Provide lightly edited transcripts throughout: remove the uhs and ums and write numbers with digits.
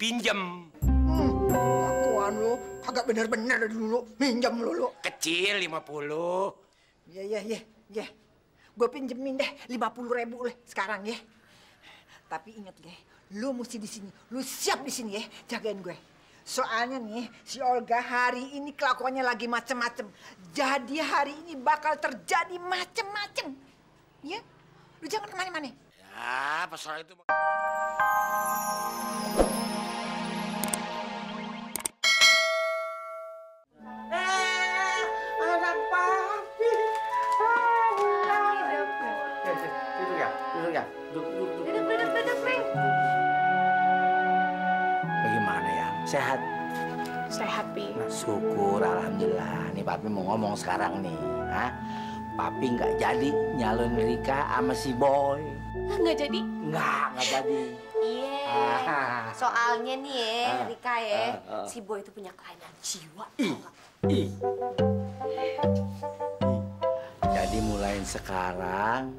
pinjem. Lakuan lu kagak bener-bener dari dulu. Minjem lu. Kecil 50. Iya. Gue pinjemin deh 50.000 lah sekarang ya. Tapi ingat ya, lu mesti di sini. Lu siap di sini ya, jagain gue. Soalnya nih, si Olga hari ini kelakuannya lagi macem-macem. Jadi hari ini bakal terjadi macem-macem. Ya, lu jangan kemana-mana. Ya, pasal itu. Anak papi. Duduk ya. Duduk, Neng. Bagaimana ya? Sehat? Sehat, Pi. Nah, syukur, alhamdulillah. Nih papi mau ngomong sekarang nih. Hah? Papi nggak jadi nyalon Rika sama si Boy. Nggak jadi? Nggak jadi. Iya. Soalnya nih ya, Rika ya, si Boy itu punya kelainan jiwa. Jadi mulai sekarang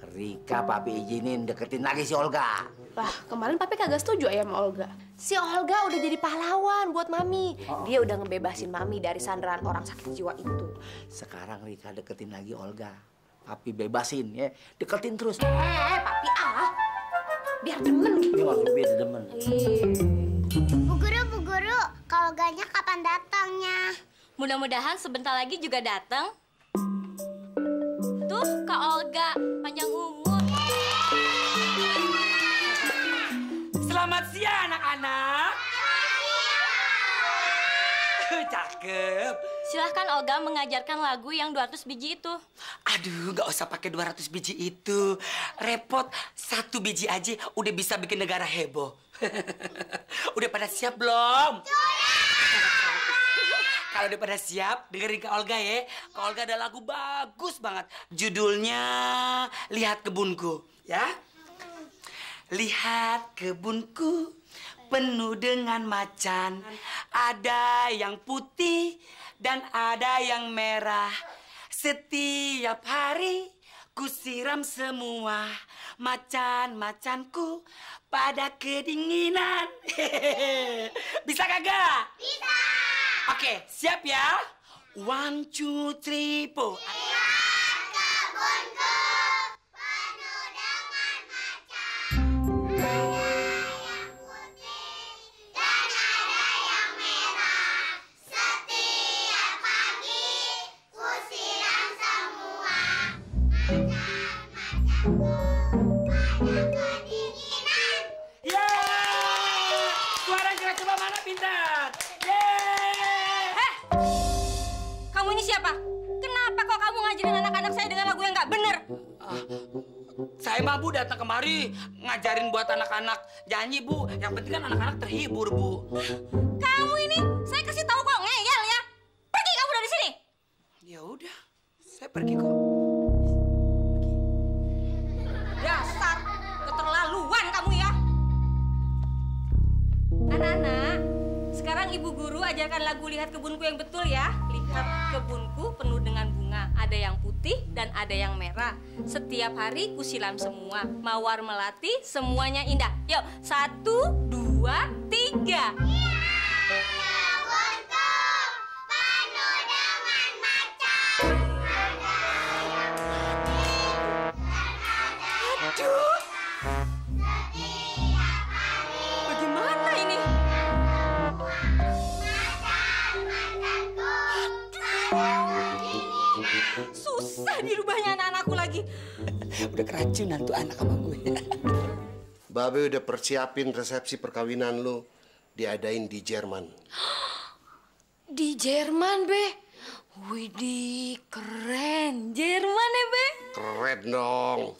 Rika papi izinin deketin lagi si Olga. Lah, kemarin papi kagak setuju ya sama Olga. Si Olga udah jadi pahlawan buat Mami. Dia udah ngebebasin Mami dari sandaran orang sakit jiwa itu. Sekarang Rika deketin lagi Olga. Papi bebasin ya, deketin terus. Papi biar demen. Iya, biar demen. Bu Guru, kalau Olganya kapan datangnya? Mudah-mudahan sebentar lagi juga datang. Tuh, Kak Olga, panjang umur. Selamat siang anak-anak. Cakep. Silahkan Olga mengajarkan lagu yang 200 biji itu. Aduh, nggak usah pakai 200 biji itu. Repot, 1 biji aja udah bisa bikin negara heboh. Udah pada siap belum? Kalau udah pada siap, dengerin Kak Olga ya. Kak Olga ada lagu bagus banget. Judulnya Lihat Kebunku, ya. Lihat kebunku penuh dengan macan. Ada yang putih dan ada yang merah. Setiap hari ku siram semua macan-macanku pada kedinginan. Bisa kagak? Bisa. Oke, siap ya? 1, 2, 3, 4. Lihat kebunku penuh dengan macan. Ada yang putih dan ada yang merah. Setiap pagi ku siram semua macan-macanku pada kedinginan. Yeay! Suara gerak coba mana pintar? Yeay! Kamu ini siapa? Kenapa kok kamu ngajarin anak-anak saya dengan lagu yang nggak bener? Saya mah Bu datang kemari ngajarin buat anak-anak nyanyi Bu. Yang penting kan anak-anak terhibur Bu. Kamu ini, saya kasih tahu kok ngeyel ya. Pergi kamu dari sini. Ya udah, saya pergi kok. Dasar keterlaluan kamu ya. Anak-anak, sekarang Ibu Guru ajarkan lagu Lihat Kebunku yang betul ya. Lihat kebunku penuh dengan bunga. Ada yang putih dan ada yang merah. Setiap hari kusilam semua. Mawar melati, semuanya indah. Yuk, 1, 2, 3. Kebunku penuh dengan macan. Ada yang putih dan ada yang Aduh, setiap hari Bagaimana ini? Susah dirubahnya anak-anakku lagi. udah keracunan tuh anak sama gue. Babe udah persiapin resepsi perkawinan lu diadain di Jerman. Di Jerman, Be. Widih, keren. Jerman ya, Be? Keren dong.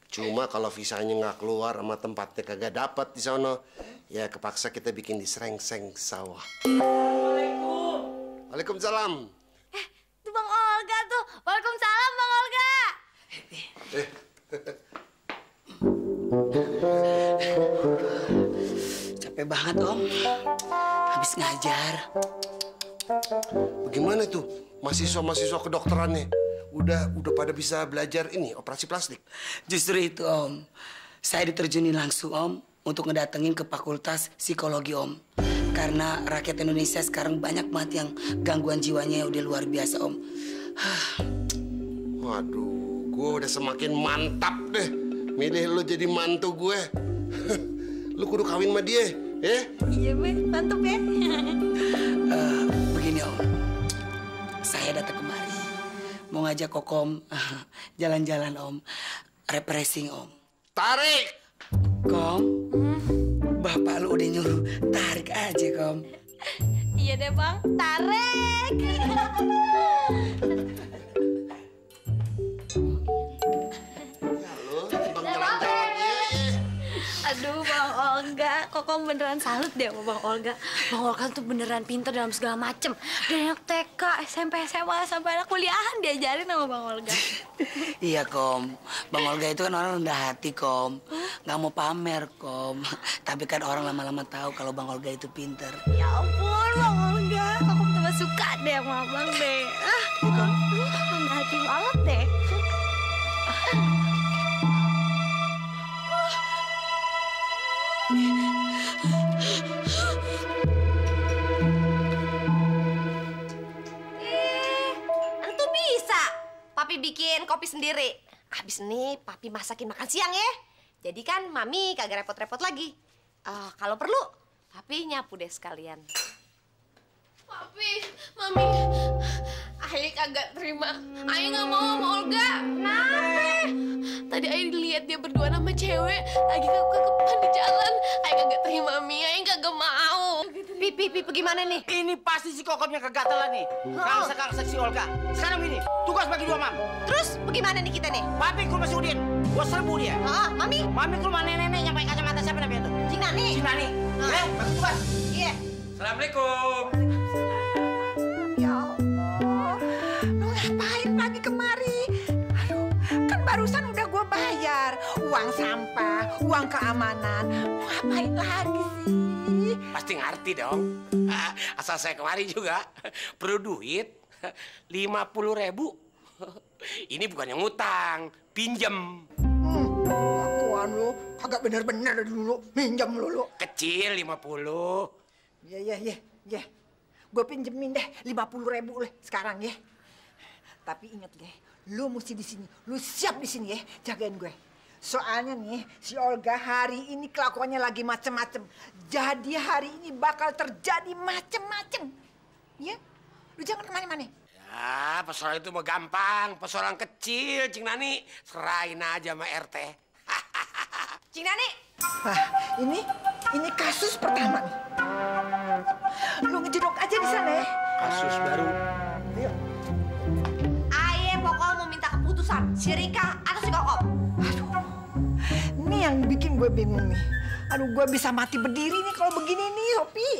Cuma kalau visanya nggak keluar sama tempatnya kagak dapat di sono, ya kepaksa kita bikin di Srengseng sawah. Waalaikumsalam. Itu Bang Olga tuh. Waalaikumsalam, Bang Olga. Capek banget Om, habis ngajar. Bagaimana tuh mahasiswa-mahasiswa kedokterannya? Udah pada bisa belajar ini operasi plastik? Justru itu Om, saya diterjunin langsung Om untuk ngedatengin ke Fakultas Psikologi Om. Karena rakyat Indonesia sekarang banyak banget yang gangguan jiwanya udah luar biasa Om. Waduh, gue udah semakin mantap deh milih lo jadi mantu gue. Lu kudu kawin sama dia, ya? Iya, Be. Mantep ya. Begini Om, saya datang kemari mau ngajak Kokom jalan-jalan Om, refreshing Om. Tarik! Kom, Bapak lu udah nyuruh tarik aja Kom. Iya deh, Bang. Tarik. Halo, bang jalan-jalan ya. Aduh, Bang Olga, Kokom beneran salut deh sama Bang Olga. Bang Olga tuh beneran pinter dalam segala macem. Dari anak TK, SMP, SMA, sampai anak kuliahan diajarin sama Bang Olga. Iya Kom, Bang Olga itu kan orang rendah hati Kom, nggak mau pamer Kom. Tapi kan orang lama-lama tahu kalau Bang Olga itu pinter. Ya ampun, Bang Olga, Kokom tambah suka deh sama Abang deh. Rendah hati banget deh. Entu bisa. Papi bikin kopi sendiri. Habis ini Papi masakin makan siang ya. Jadi kan Mami kagak repot-repot lagi. Kalau perlu, Papi nyapu deh sekalian. Papi, Mami, Ayah kagak terima. Ayah nggak mau sama Olga. Kenapa? Tadi Ayah lihat dia berdua sama cewek lagi kekepan di jalan. Ayah kagak terima, Mi. Ayah kagak mau. Pipi, gimana nih? Ini pasti si Kokomnya kegatalan nih. Kangsa si Olga. Sekarang gini, tugas bagi dua, Mam. Terus bagaimana nih kita nih? Papi ke rumah si Udin. Gua serbu dia. Mami? Mami ke rumah nenek yang pakai kacamata siapa namanya tuh? Cing Nani. Si Nani. Bagi tugas. Iya. Assalamualaikum. Ya Allah, lu ngapain lagi kemari? Aduh, kan barusan udah gue bayar uang sampah, uang keamanan. Mau ngapain lagi sih? Pasti ngerti dong. Asal saya kemari juga perlu duit 50.000. Ini bukan yang ngutang, pinjem. Kelakuan lu kagak bener-bener dulu, minjem lu. Kecil 50. Ya. Gue pinjemin deh 50.000 deh sekarang ya. Tapi ingat deh, lu mesti di sini, lu siap di sini ya, jagain gue. Soalnya nih, si Olga hari ini kelakuannya lagi macem-macem. Jadi hari ini bakal terjadi macem-macem. Ya, lu jangan kemana-mana. Ya, persoalan itu mah gampang. Persoalan kecil, Cing Nani. Serahin aja sama RT. Cing Nani. Wah, ini kasus pertama nih. Lu ngejedok aja di sana ya. Kasus baru. Ayo. Aye pokoknya mau minta keputusan, si Rika atau si Kokom. Aduh, ini yang bikin gue bingung nih. Aduh, gue bisa mati berdiri nih kalau begini nih, Sopi.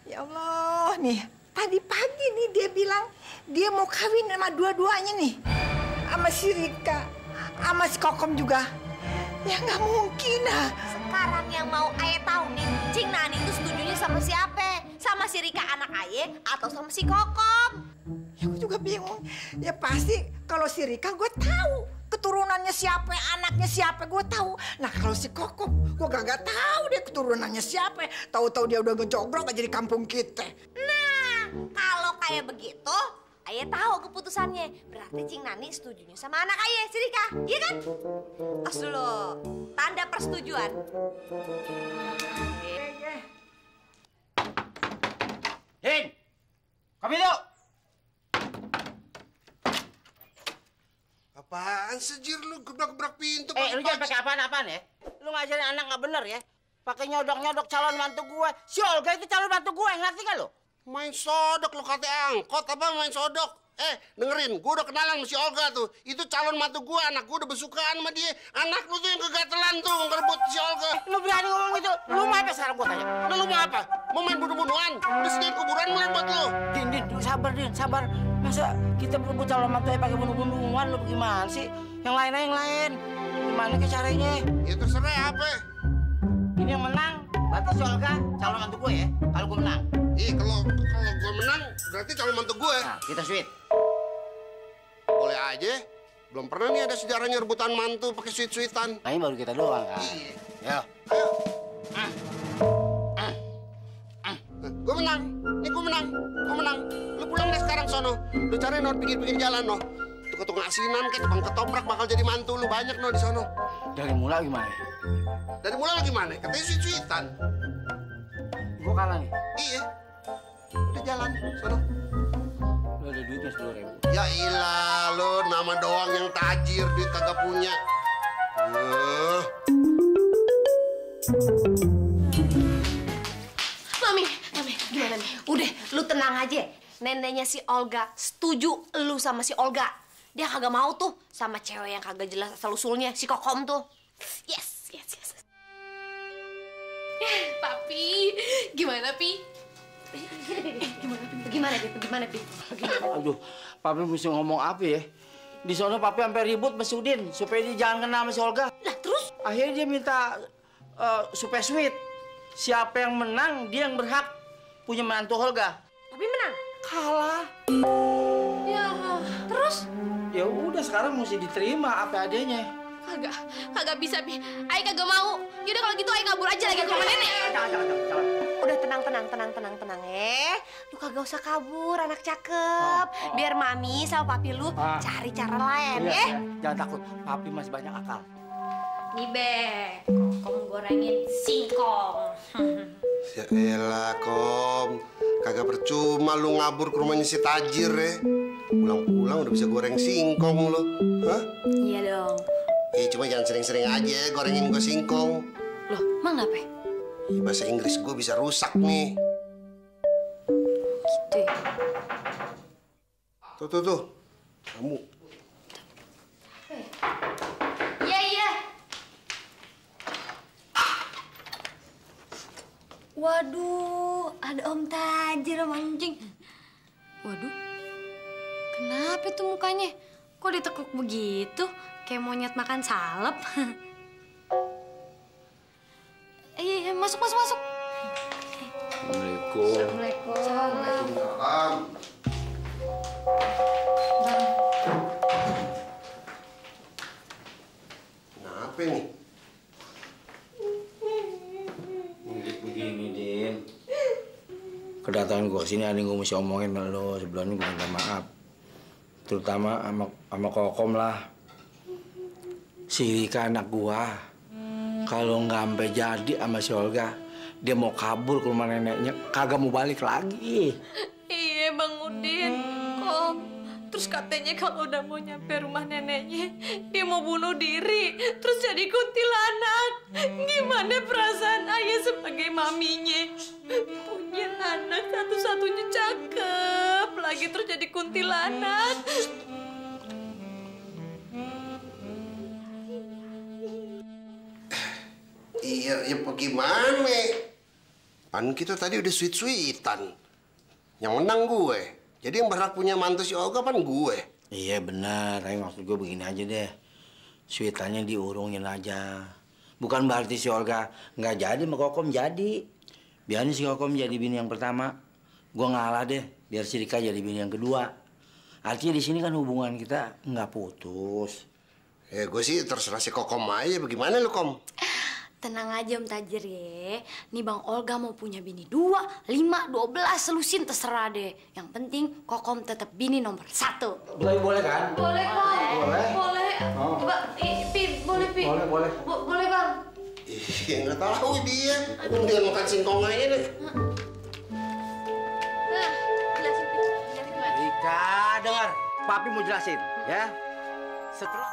Ya Allah, nih. Tadi pagi nih dia bilang dia mau kawin sama dua-duanya nih. Sama si Rika, sama si Kokom juga. Ya nggak mungkin lah. Sekarang yang mau Aye tahu nih, Cing Nani itu setujunya sama siapa? Sama si Rika anak Aye atau sama si Kokom? Ya gue juga bingung. Ya pasti kalau si Rika gue tahu keturunannya siapa, anaknya siapa gue tahu. Nah kalau si Kokom gue gak tahu deh keturunannya siapa. Tahu-tahu dia udah ngejogrok aja di kampung kita. Nah, kalau kayak begitu, Aye tahu keputusannya. Berarti Cing Nani setujunya sama anak Aye, si Rika, iya kan? Tos dulu, tanda persetujuan. Hin, kopi yuk. Apaan sejir lu gebrak-gebrak pintu? Lu jangan pakai apaan-apaan ya. Lu ngajarin anak nggak bener ya. Pakai nyodok-nyodok calon mantu gue. Si Olga itu calon mantu gue, ngerti gak lu? Main sodok lu kata angkot apa main sodok? Dengerin, gue udah kenalan sama si Olga tuh. Itu calon mantu gue, anak gue udah bersukaan sama dia. Anak lu tuh yang kegatelan tuh ngerebut si Olga. Lu berani ngomong gitu? Lu mau apa sekarang gue tanya? Lu mau apa? Mau main bunuh-bunuhan? Udah sediain kuburan mulai buat lu. Din, sabar. Masa kita berebut calon mantu pakai bunuh-bunuhan, lu gimana sih? Yang lain aja yang lain. Gimana ke caranya? Ya terserah apa. Ini yang menang, berarti si Olga calon mantu gue ya. Kalau gue menang. Iya, kalau gue menang berarti calon mantu gue. Nah, kita sweet. Boleh aja. Belum pernah nih ada sejarahnya rebutan mantu pakai sweet-sweetan. Nah, ini baru kita doang kan. Iya. Ya. Ayo. Gue menang. Nih gue menang. Gue menang. Lu pulang deh sekarang sono. Lu cari no pinggir-pinggir jalan no. Tukang asinan kayak tukang ketoprak bakal jadi mantu lu banyak no di sono. Dari mula gimana? Dari mulai gimana? Katanya sweet-sweetan. Gue kalah nih. Iya. Udah jalan sono. Lu ada duitnya 10.000. Ya ilah, lu nama doang yang tajir, duit kagak punya. Mami, gimana nih? Udah, lu tenang aja. Neneknya si Olga setuju lu sama si Olga. Dia kagak mau tuh sama cewek yang kagak jelas asal-usulnya, si Kokom tuh. Yes. Papi, gimana, Pi? Gimana, Pi? Aduh, papi mesti ngomong apa ya? Di sana papi sampai ribut sama si Udin supaya dia jangan kenal sama si Olga. Lah terus? Akhirnya dia minta supaya sweet. Siapa yang menang, dia yang berhak punya menantu Olga. Papi menang? Kalah. Ya, terus? Ya udah sekarang mesti diterima apa adanya. Kagak bisa, Pi. Ai kagak mau. Yaudah kalau gitu Ai kabur aja lagi ke rumah nenek. Jangan. Udah tenang lu kagak usah kabur, anak cakep. Biar mami sama papi lu cari cara lain ya. Jangan takut, papi masih banyak akal. Nih Be, Kokom gorengin singkong. Ya elah, Kom. Kagak percuma lu ngabur ke rumahnya si tajir ya. Pulang-pulang udah bisa goreng singkong lu. Hah? Iya dong. Cuma jangan sering-sering aja gorengin gua singkong. Loh, emang kenapa? Bahasa Inggris gua bisa rusak nih. Gitu ya? Tuh. Kamu. Iya. Waduh, ada Om Tajir sama anjing. Waduh, kenapa tuh mukanya? Kok ditekuk begitu? Kayak monyet makan salep. Iya, masuk. Assalamualaikum. Kenapa nih? Begini, Din. Kedatangan gua kesini ada yang gua mesti omongin sama lo. Sebelumnya gua minta maaf. Terutama sama Kokom lah. Si Rika anak gua. Kalau nggak sampai jadi sama si Olga, dia mau kabur ke rumah neneknya, kagak mau balik lagi. Iya, Bang Udin. Kom, terus katanya kalau udah mau nyampe rumah neneknya, dia mau bunuh diri, terus jadi kuntilanak. Gimana perasaan ayah sebagai maminya? Punya anak satu-satunya cakep, lagi terus jadi kuntilanak. Iya, ya gimana? Pan kita tadi udah sweet-sweetan. Yang menang gue. Jadi yang berhak punya mantu si Olga pan gue. Iya benar, tapi maksud gue begini aja deh. Sweetannya diurungin aja. Bukan berarti si Olga nggak jadi sama Kokom jadi. Biarin si Kokom jadi bini yang pertama. Gue ngalah deh, biar si Rika jadi bini yang kedua. Artinya di sini kan hubungan kita nggak putus. Ya gue sih terserah si Kokom aja. Bagaimana lu, Kom? Tenang aja Om Tajir ya. Nih Bang Olga mau punya bini 2, 5, 12, selusin terserah deh. Yang penting Kokom tetap bini nomor 1. Boleh kan? Boleh Kom. Boleh. Oh. Pi, boleh Pi. Boleh. Boleh Bang. Iya, nggak tahu dia. Aku tinggal makan singkong aja deh. Nah, jelasin Pi. Jelasin gimana? Rika, dengar. Papi mau jelasin, ya. Setelah